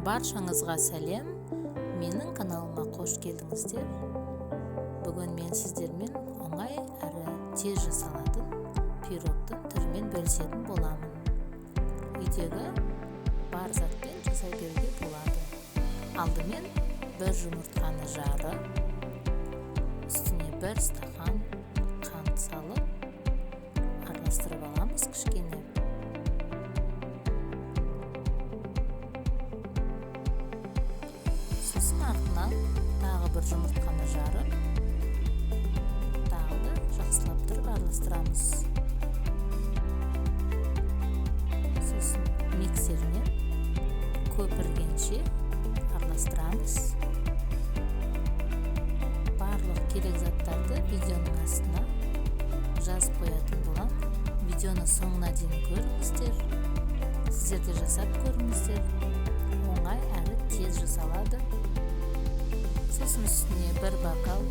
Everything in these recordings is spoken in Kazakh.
Баршаңызға сәлем, менің каналыма қош келдіңіздер. Бүгін мен сіздермен оңай әрі тез жасалатын пирогтың түрімен бөлісетін боламын. Үйдегі бар затпен жасай беруге болады. Алдымен бір жұмыртқаны жарып, үстіне бір стақан қант салып, араластырып аламыз кішкене. Сосын артынан тағы бір жұмыртқаны жарып, тағы да жақсылап тұрып араластырамыз. Сосын миксермен көпіргенше араластырамыз. Барлық керек заттарды видеоның астына жазып қоятын боламын. Видеоны соңына дейін көріңіздер. Сіздер де жасап көріңіздер. Оңай әрі тез жасалады. Сосын үстіне бір бокал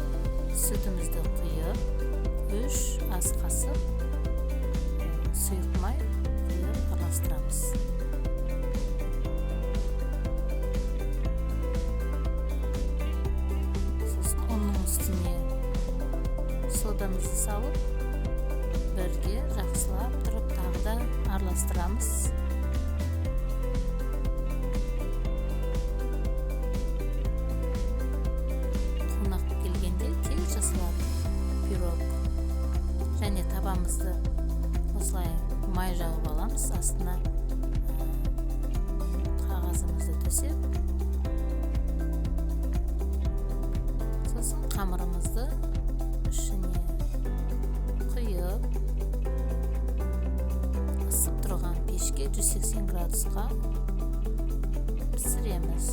сүтімізді құйып, 3 ас қасық сұйық май құйып араластырамыз. Сосын оның үстіне содамызды салып, бірге жақсылап тұрып тағы да араластырамыз. Және табамызды осылай май жағып аламыз, астына қағазымызды төсеп, сосын қамырымызды ішіне құйып, ысып тұрған пешке 180 градусқа пісіреміз.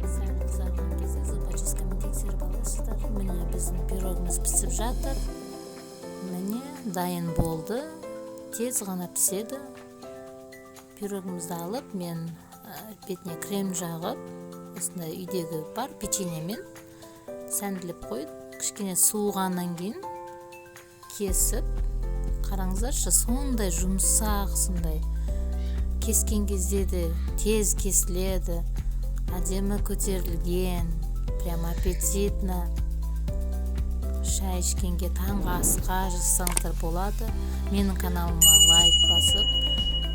Сәл қызарған кезде зубочисткамен тексеріп аласыздар. Міне біздің пирогымыз пісіп жатыр. Міне дайын болды. Тез ғана піседі. Пирогымызды алып, мен бетіне крем жағып, осындай үйдегі бар печеньемен сәнділеп қойып, кішкене суығаннан кейін кесіп, қараңыздаршы, сондай жұмсақ, сондай кескен кезде де тез кесіледі, әдемі көтерілген, прям аппетитно. Шай ішкенге, таңғы асқа жасаңыздар болады. Менің каналыма лайк басып,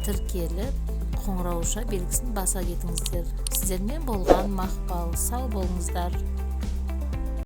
тіркеліп, қоңырауша белгісін баса кетіңіздер. Сіздермен болған Мақпал. Сау болыңыздар.